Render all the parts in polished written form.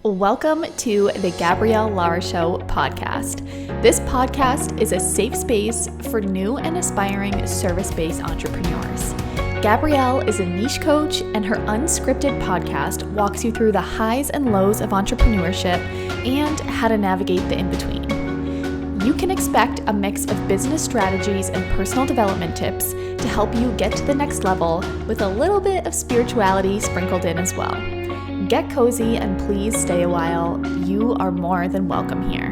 Welcome to the Gabrielle Laura Show podcast. This podcast is a safe space for new and aspiring service-based entrepreneurs. Gabrielle is a niche coach, and her unscripted podcast walks you through the highs and lows of entrepreneurship and how to navigate the in-between. You can expect a mix of business strategies and personal development tips to help you get to the next level with a little bit of spirituality sprinkled in as well. Get cozy and please stay a while. You are more than welcome here.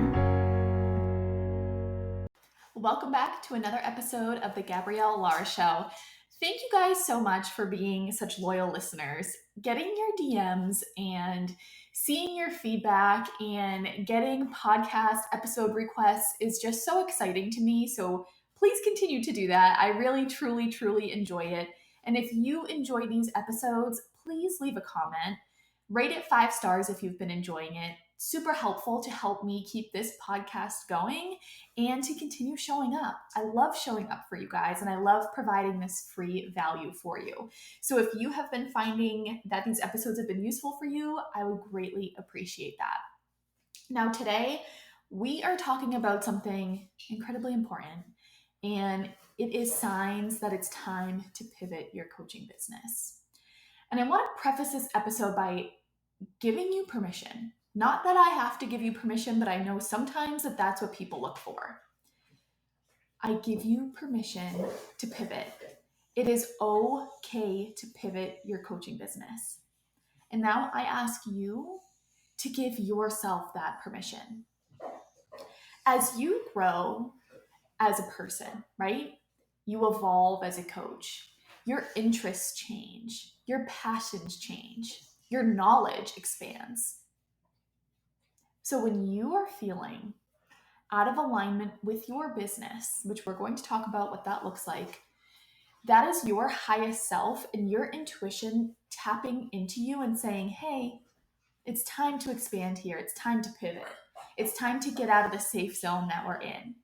Welcome back to another episode of the Gabrielle Laura Show. Thank you guys so much for being such loyal listeners. Getting your DMs and seeing your feedback and getting podcast episode requests is just so exciting to me. So please continue to do that. I really, truly enjoy it. And if you enjoy these episodes, please leave a comment. Rate it 5 stars if you've been enjoying it. Super helpful to help me keep this podcast going and to continue showing up. I love showing up for you guys, and I love providing this free value for you. So if you have been finding that these episodes have been useful for you, I would greatly appreciate that. Now today, we are talking about something incredibly important, and it is signs that it's time to pivot your coaching business. And I want to preface this episode by giving you permission. Not that I have to give you permission, but I know sometimes that's what people look for. I give you permission to pivot. It is okay to pivot your coaching business. And now I ask you to give yourself that permission. As you grow as a person, right? You evolve as a coach. Your interests change. Your passions change. Your knowledge expands. So when you are feeling out of alignment with your business, which we're going to talk about what that looks like, that is your highest self and your intuition tapping into you and saying, hey, it's time to expand here. It's time to pivot. It's time to get out of the safe zone that we're in.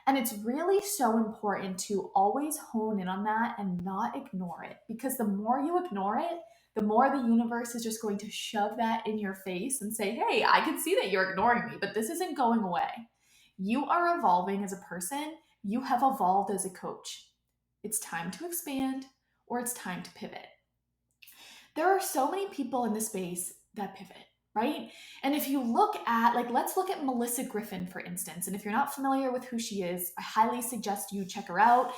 And it's really so important to always hone in on that and not ignore it, because the more you ignore it, the more the universe is just going to shove that in your face and say, hey, I can see that you're ignoring me, but this isn't going away. You are evolving as a person. You have evolved as a coach. It's time to expand, or it's time to pivot. There are so many people in this space that pivot, right? And if you look at, let's look at Melissa Griffin, for instance. And if you're not familiar with who she is, I highly suggest you check her out.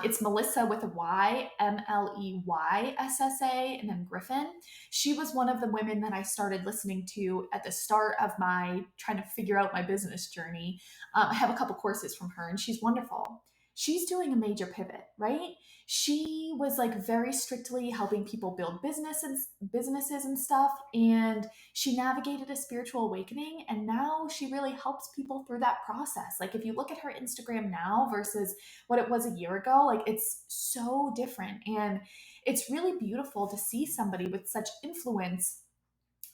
It's Melissa with a Y, Meleyssa, and then Griffin. She was one of the women that I started listening to at the start of my trying to figure out my business journey. I have a couple courses from her, and she's wonderful. She's doing a major pivot, right? She was very strictly helping people build businesses and stuff. And she navigated a spiritual awakening, and now she really helps people through that process. If you look at her Instagram now versus what it was a year ago, it's so different. And it's really beautiful to see somebody with such influence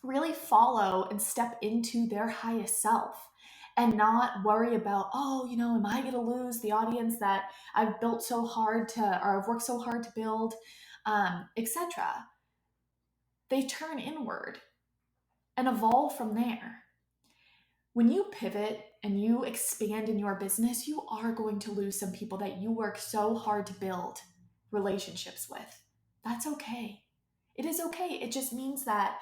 really follow and step into their highest self and not worry about, am I going to lose the audience that I've built so hard to, or I've worked so hard to build, etc. They turn inward and evolve from there. When you pivot and you expand in your business, you are going to lose some people that you work so hard to build relationships with. That's okay. It is okay. It just means that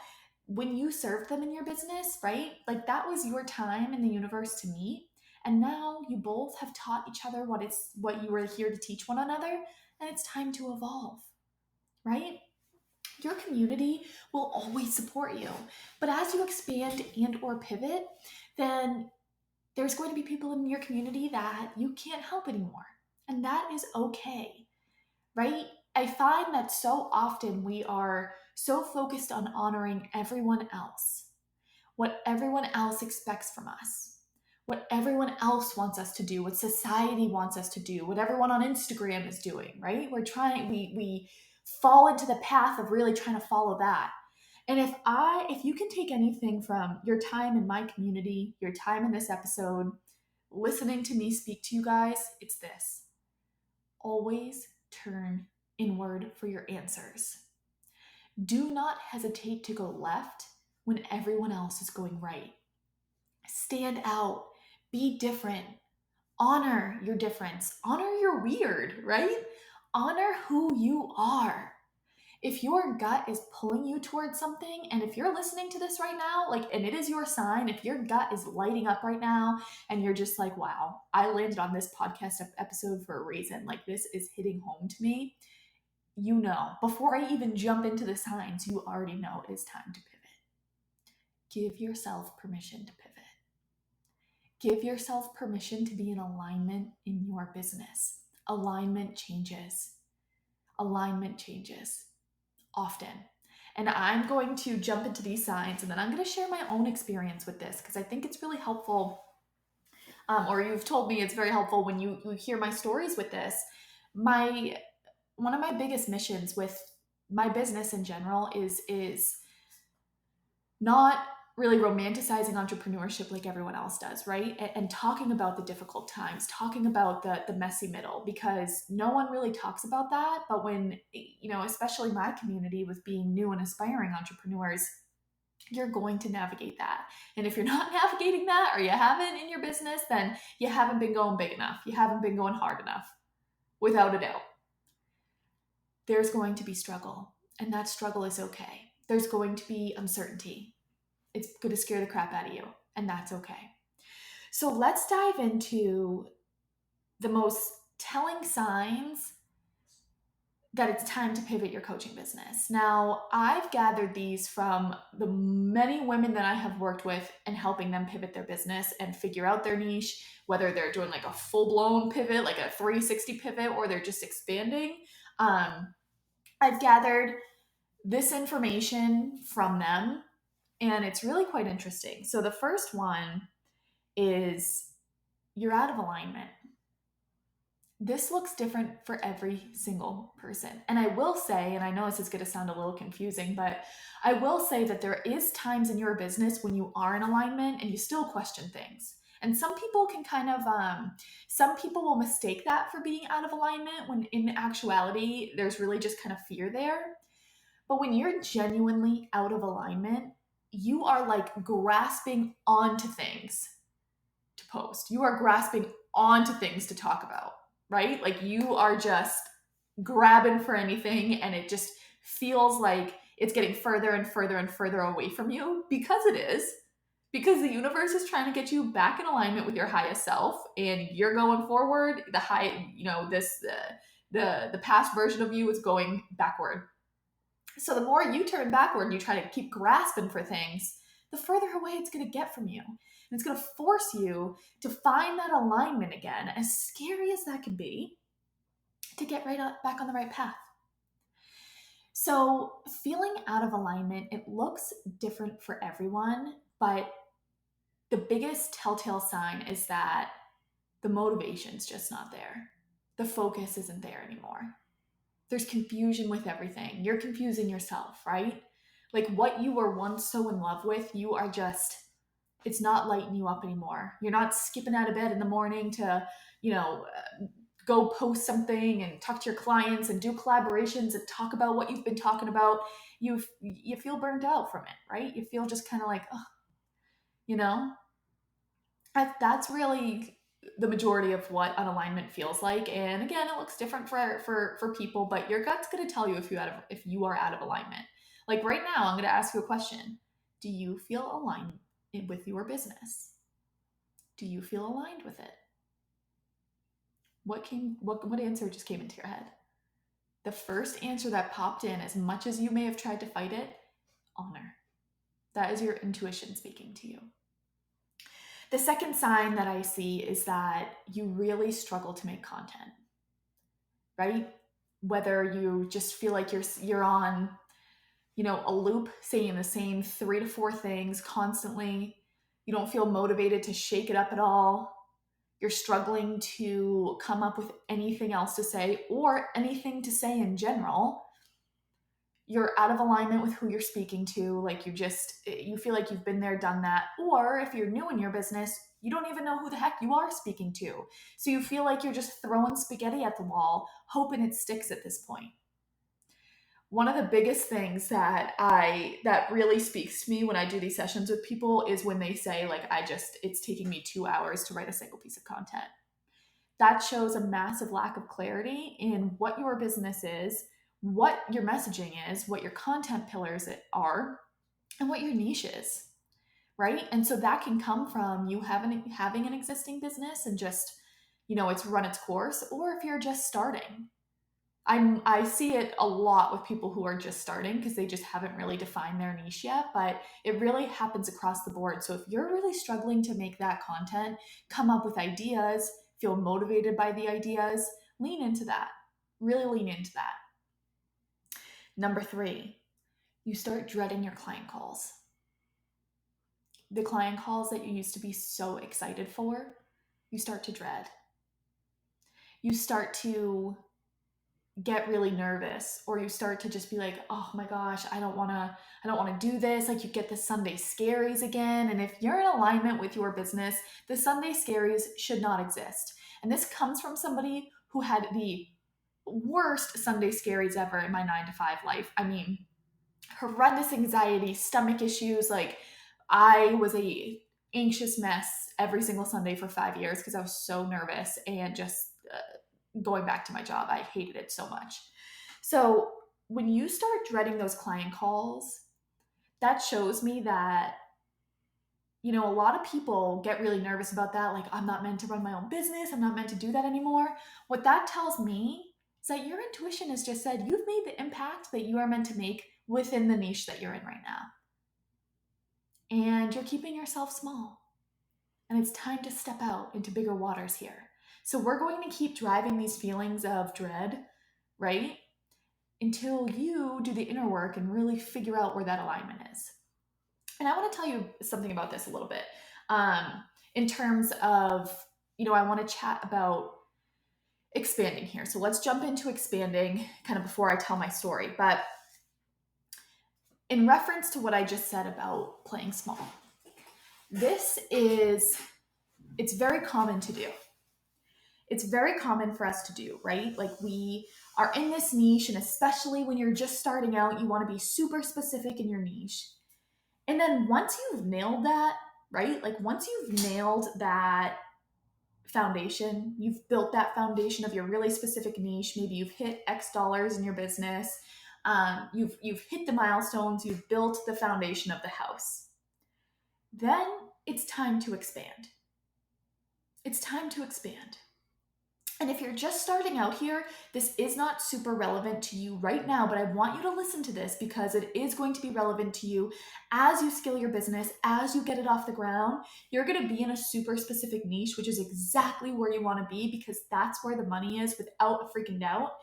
when you served them in your business, right? That was your time in the universe to meet. And now you both have taught each other what you were here to teach one another. And it's time to evolve, right? Your community will always support you. But as you expand and or pivot, then there's going to be people in your community that you can't help anymore. And that is okay, right? I find that so often we are so focused on honoring everyone else, what everyone else expects from us, what everyone else wants us to do, what society wants us to do, what everyone on Instagram is doing, right? We fall into the path of really trying to follow that. And if you can take anything from your time in my community, your time in this episode, listening to me speak to you guys, it's this: always turn inward for your answers. Do not hesitate to go left when everyone else is going right. Stand out, be different, honor your difference, honor your weird, right? Honor who you are. If your gut is pulling you towards something, and if you're listening to this right now, like, and it is your sign, if your gut is lighting up right now and you're just like, wow, I landed on this podcast episode for a reason, like this is hitting home to me, you know, before I even jump into the signs, you already know it is time to pivot. Give yourself permission to pivot. Give yourself permission to be in alignment in your business. Alignment changes. Alignment changes often. And I'm going to jump into these signs, and then I'm going to share my own experience with this because I think it's really helpful. Or you've told me it's very helpful when you hear my stories with this. One of my biggest missions with my business in general is not really romanticizing entrepreneurship like everyone else does, right? And talking about the difficult times, talking about the messy middle, because no one really talks about that. But when, especially my community with being new and aspiring entrepreneurs, you're going to navigate that. And if you're not navigating that, or you haven't in your business, then you haven't been going big enough. You haven't been going hard enough, without a doubt. There's going to be struggle, and that struggle is okay. There's going to be uncertainty. It's going to scare the crap out of you, and that's okay. So let's dive into the most telling signs that it's time to pivot your coaching business. Now, I've gathered these from the many women that I have worked with and helping them pivot their business and figure out their niche, whether they're doing like a full-blown pivot, like a 360 pivot, or they're just expanding. I've gathered this information from them, and it's really quite interesting. So the first one is you're out of alignment. This looks different for every single person. And I will say, and I know this is going to sound a little confusing, but I will say that there is times in your business when you are in alignment and you still question things. And some people can some people will mistake that for being out of alignment when in actuality, there's really just kind of fear there. But when you're genuinely out of alignment, you are like grasping onto things to post. You are grasping onto things to talk about, right? Like you are just grabbing for anything, and it just feels like it's getting further and further and further away from you, because it is. Because the universe is trying to get you back in alignment with your highest self, and you're going forward. The past version of you is going backward. So the more you turn backward and you try to keep grasping for things, the further away it's going to get from you. And it's going to force you to find that alignment again, as scary as that can be, to get back on the right path. So feeling out of alignment, it looks different for everyone, but the biggest telltale sign is that the motivation's just not there. The focus isn't there anymore. There's confusion with everything. You're confusing yourself, right? Like what you were once so in love with, you are just, it's not lighting you up anymore. You're not skipping out of bed in the morning to, go post something and talk to your clients and do collaborations and talk about what you've been talking about. You feel burned out from it, right? You feel just kind of like, that's really the majority of what unalignment feels like. And again, it looks different for people, but your gut's going to tell you if you are out of alignment. Like right now, I'm going to ask you a question. Do you feel aligned with your business? Do you feel aligned with it? What answer just came into your head? The first answer that popped in, as much as you may have tried to fight it, honor. That is your intuition speaking to you. The second sign that I see is that you really struggle to make content, right? Whether you just feel like you're on, a loop, saying the same 3 to 4 things constantly. You don't feel motivated to shake it up at all. You're struggling to come up with anything else to say, or anything to say in general. You're out of alignment with who you're speaking to. Like you feel like you've been there, done that. Or if you're new in your business, you don't even know who the heck you are speaking to. So you feel like you're just throwing spaghetti at the wall, hoping it sticks at this point. One of the biggest things that really speaks to me when I do these sessions with people is when they say, like, it's taking me 2 hours to write a single piece of content. That shows a massive lack of clarity in what your business is, what your messaging is, what your content pillars are, and what your niche is, right? And so that can come from you having an existing business and just, it's run its course, or if you're just starting. I see it a lot with people who are just starting because they just haven't really defined their niche yet, but it really happens across the board. So if you're really struggling to make that content, come up with ideas, feel motivated by the ideas, lean into that. Really lean into that. Number 3, you start dreading your client calls. The client calls that you used to be so excited for, you start to dread. You start to get really nervous, or you start to just be like, oh my gosh, I don't want to do this. Like, you get the Sunday scaries again. And if you're in alignment with your business, the Sunday scaries should not exist. And this comes from somebody who had the worst Sunday scaries ever in my 9-to-5 life. I mean, horrendous anxiety, stomach issues. Like, I was a anxious mess every single Sunday for 5 years because I was so nervous and just going back to my job. I hated it so much. So when you start dreading those client calls, that shows me that, a lot of people get really nervous about that. Like, I'm not meant to run my own business. I'm not meant to do that anymore. What that tells me is that your intuition has just said you've made the impact that you are meant to make within the niche that you're in right now. And you're keeping yourself small. And it's time to step out into bigger waters here. So we're going to keep driving these feelings of dread, right? Until you do the inner work and really figure out where that alignment is. And I want to tell you something about this a little bit. In terms of, I want to chat about expanding here. So let's jump into expanding kind of before I tell my story. But in reference to what I just said about playing small, it's very common to do. It's very common for us to do, right? Like, we are in this niche, and especially when you're just starting out, you want to be super specific in your niche. And then once you've nailed that, right? Like, once you've nailed that foundation, you've built that foundation of your really specific niche, maybe you've hit X dollars in your business, you've hit the milestones, you've built the foundation of the house. Then it's time to expand. It's time to expand. And if you're just starting out here, this is not super relevant to you right now, but I want you to listen to this because it is going to be relevant to you as you scale your business, as you get it off the ground. You're going to be in a super specific niche, which is exactly where you want to be because that's where the money is without a freaking doubt.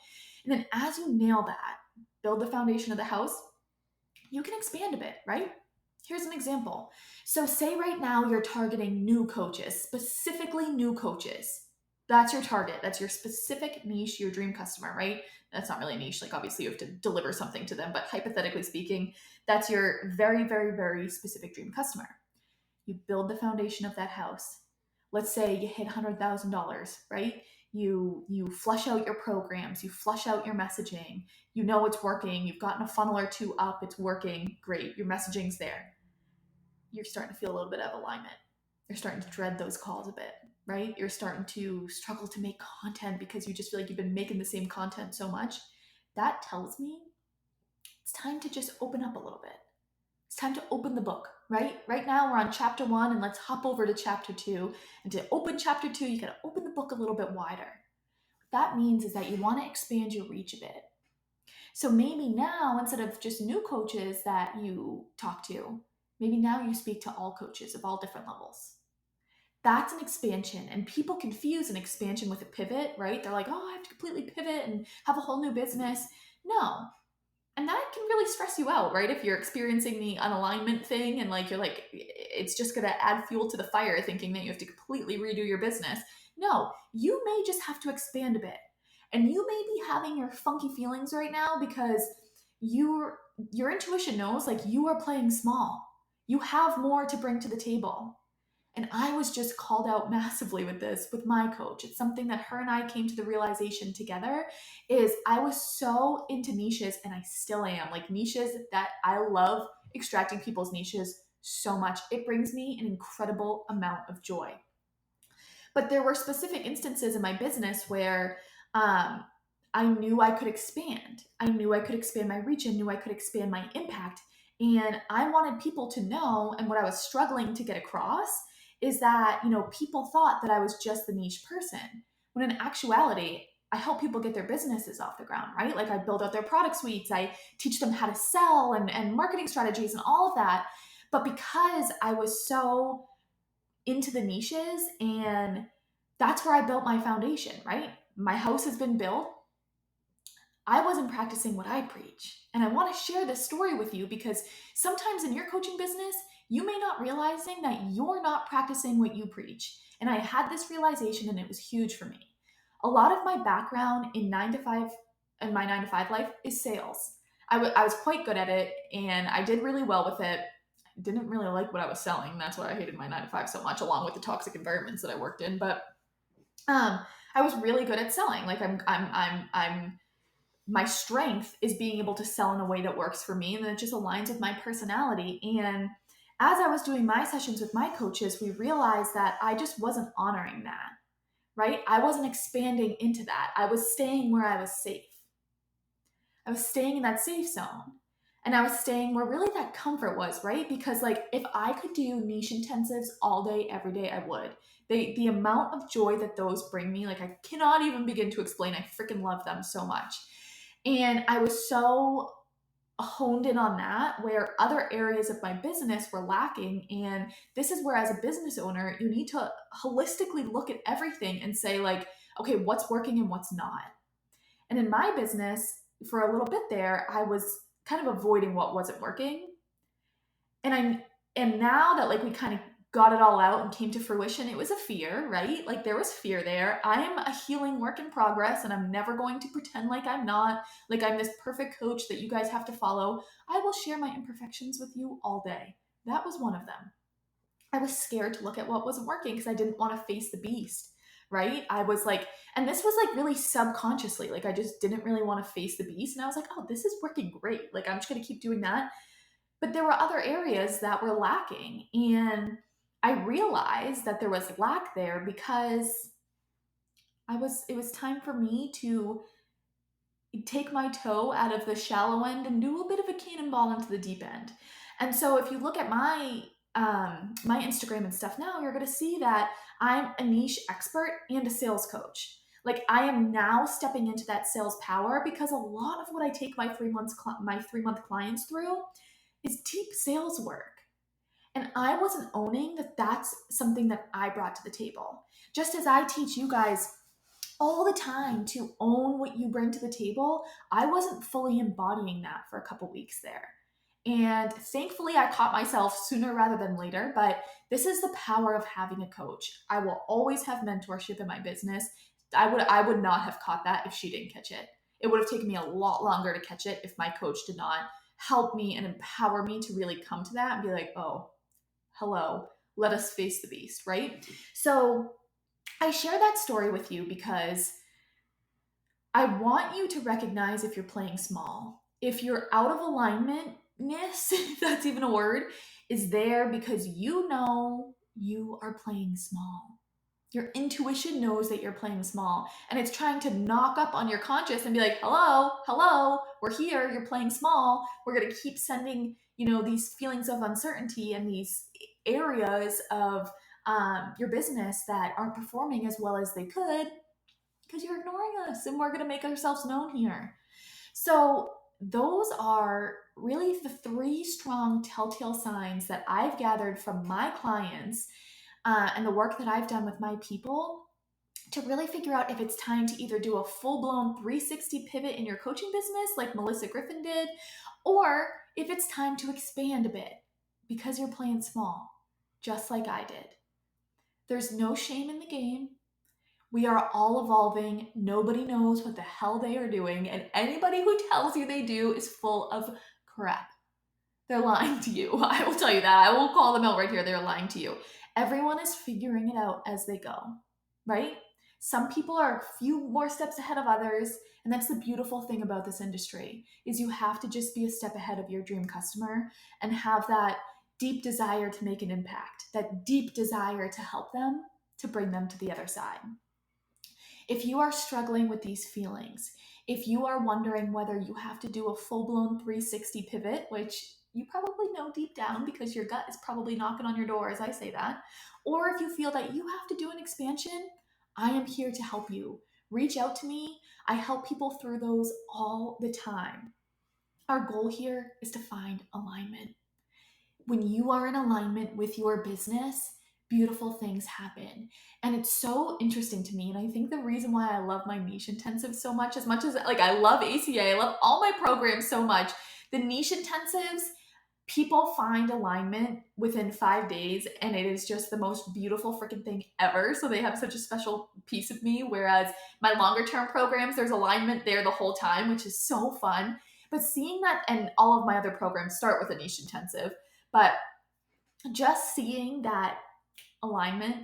And then as you nail that, build the foundation of the house, you can expand a bit, right? Here's an example. So say right now you're targeting new coaches, specifically new coaches. That's your target. That's your specific niche, your dream customer, right? That's not really a niche. Like, obviously you have to deliver something to them, but hypothetically speaking, that's your very, very, very specific dream customer. You build the foundation of that house. Let's say you hit $100,000, right? You flush out your programs, you flush out your messaging, you know it's working, you've gotten a funnel or two up, it's working, great, your messaging's there. You're starting to feel a little bit of alignment. You're starting to dread those calls a bit, right? You're starting to struggle to make content because you just feel like you've been making the same content so much. That tells me it's time to just open up a little bit. It's time to open the book, right? Right now we're on chapter 1 and let's hop over to chapter 2. And to open chapter 2, you gotta open the book a little bit wider. What that means is that you wanna expand your reach a bit. So maybe now, instead of just new coaches that you talk to, maybe now you speak to all coaches of all different levels. That's an expansion. And people confuse an expansion with a pivot, right? They're like, oh, I have to completely pivot and have a whole new business. No. And that can really stress you out, right? If you're experiencing the unalignment thing and like, you're like, it's just going to add fuel to the fire thinking that you have to completely redo your business. No, you may just have to expand a bit. And you may be having your funky feelings right now because your intuition knows like you are playing small. You have more to bring to the table. And I was just called out massively with this with my coach. It's something that her and I came to the realization together is I was so into niches, and I still am. Like niches, that I love extracting people's niches so much. It brings me an incredible amount of joy. But there were specific instances in my business where um, I knew I could expand. I knew I could expand my reach. I knew I could expand my impact. And I wanted people to know, and what I was struggling to get across is that, people thought that I was just the niche person. When in actuality, I help people get their businesses off the ground, right? Like I build out their product suites, I teach them how to sell and marketing strategies and all of that. But because I was so into the niches, and that's where I built my foundation, right? My house has been built. I wasn't practicing what I preach. And I want to share this story with you because sometimes in your coaching business, you may not realizing that you're not practicing what you preach. And I had this realization, and it was huge for me. A lot of my background in 9 to 5 and my 9 to 5 life is sales. I was quite good at it, and I did really well with it. Didn't really like what I was selling. That's why I hated my 9 to 5 so much, along with the toxic environments that I worked in. But I was really good at selling. Like I'm my strength is being able to sell in a way that works for me, and that just aligns with my personality. And as I was doing my sessions with my coaches, we realized that I just wasn't honoring that, right? I wasn't expanding into that. I was staying where I was safe. I was staying in that safe zone. And I was staying where really that comfort was, right? Because like if I could do niche intensives all day, every day, I would. The amount of joy that those bring me, like I cannot even begin to explain. I freaking love them so much. And I was so honed in on that where other areas of my business were lacking. And this is where, as a business owner, you need to holistically look at everything and say, like, okay, what's working and what's not. And in my business, for a little bit there, I was kind of avoiding what wasn't working. And now that like we kind of got it all out and came to fruition, it was a fear, right? Like there was fear there. I am a healing work in progress, and I'm never going to pretend like I'm not, like I'm this perfect coach that you guys have to follow. I will share my imperfections with you all day. That was one of them. I was scared to look at what wasn't working because I didn't want to face the beast, right? I was like, and this was like really subconsciously, like I just didn't really want to face the beast. And I was like, oh, this is working great. Like I'm just going to keep doing that. But there were other areas that were lacking. And I realized that there was lack there because it was time for me to take my toe out of the shallow end and do a bit of a cannonball into the deep end. And so if you look at my Instagram and stuff now, you're going to see that I'm a niche expert and a sales coach. Like I am now stepping into that sales power because a lot of what I take my 3 month clients through is deep sales work. And I wasn't owning that that's something that I brought to the table. Just as I teach you guys all the time to own what you bring to the table, I wasn't fully embodying that for a couple weeks there. And thankfully, I caught myself sooner rather than later. But this is the power of having a coach. I will always have mentorship in my business. I would not have caught that if she didn't catch it. It would have taken me a lot longer to catch it if my coach did not help me and empower me to really come to that and be like, oh, hello, let us face the beast, right? So I share that story with you because I want you to recognize if you're playing small. If you're out of alignmentness, if that's even a word, is there because you know you are playing small. Your intuition knows that you're playing small, and it's trying to knock up on your conscious and be like, hello, we're here, you're playing small. We're going to keep sending, these feelings of uncertainty and these areas of your business that aren't performing as well as they could because you're ignoring us, and we're going to make ourselves known here. So those are really the 3 strong telltale signs that I've gathered from my clients and the work that I've done with my people to really figure out if it's time to either do a full-blown 360 pivot in your coaching business like Melissa Griffin did, or if it's time to expand a bit because you're playing small, just like I did. There's no shame in the game. We are all evolving. Nobody knows what the hell they are doing, and anybody who tells you they do is full of crap. They're lying to you. I will tell you that. I will call them out right here. They're lying to you. Everyone is figuring it out as they go, right? Some people are a few more steps ahead of others. And that's the beautiful thing about this industry is you have to just be a step ahead of your dream customer and have that deep desire to make an impact, that deep desire to help them, to bring them to the other side. If you are struggling with these feelings, if you are wondering whether you have to do a full-blown 360 pivot, which you probably know deep down because your gut is probably knocking on your door as I say that, or if you feel that you have to do an expansion, I am here to help you. Reach out to me. I help people through those all the time. Our goal here is to find alignment. When you are in alignment with your business, beautiful things happen. And it's so interesting to me. And I think the reason why I love my niche intensive so much as like I love ACA, I love all my programs so much. The niche intensives, people find alignment within 5 days and it is just the most beautiful freaking thing ever. So they have such a special piece of me. Whereas my longer term programs, there's alignment there the whole time, which is so fun. But seeing that, and all of my other programs start with a niche intensive, but just seeing that alignment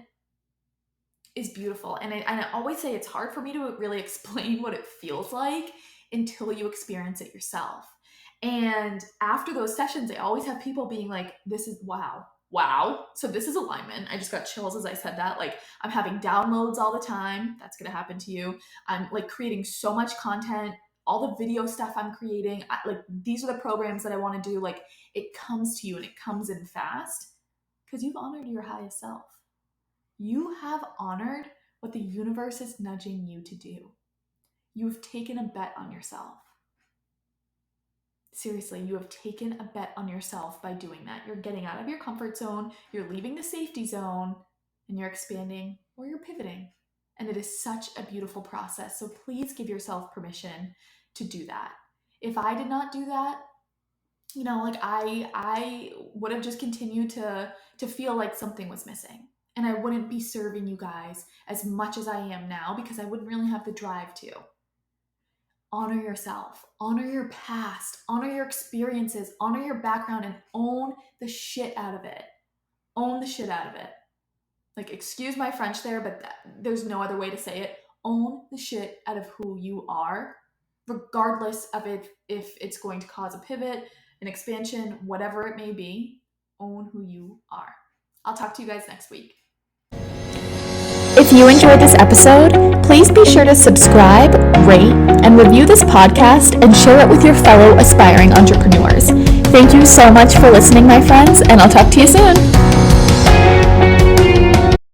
is beautiful. And I always say it's hard for me to really explain what it feels like until you experience it yourself. And after those sessions, I always have people being like, this is wow. So this is alignment. I just got chills as I said that. Like I'm having downloads all the time. That's going to happen to you. I'm like creating so much content, all the video stuff I'm creating. Like these are the programs that I want to do. Like it comes to you and it comes in fast because you've honored your highest self. You have honored what the universe is nudging you to do. You've taken a bet on yourself. Seriously, you have taken a bet on yourself by doing that. You're getting out of your comfort zone, you're leaving the safety zone, and you're expanding or you're pivoting. And it is such a beautiful process. So please give yourself permission to do that. If I did not do that, like I would have just continued to feel like something was missing. And I wouldn't be serving you guys as much as I am now because I wouldn't really have the drive to. Honor yourself, honor your past, honor your experiences, honor your background, and own the shit out of it. Own the shit out of it. Like, excuse my French there, but there's no other way to say it. Own the shit out of who you are, regardless of if it's going to cause a pivot, an expansion, whatever it may be. Own who you are. I'll talk to you guys next week. If you enjoyed this episode, please be sure to subscribe, rate, and review this podcast and share it with your fellow aspiring entrepreneurs. Thank you so much for listening, my friends, and I'll talk to you soon.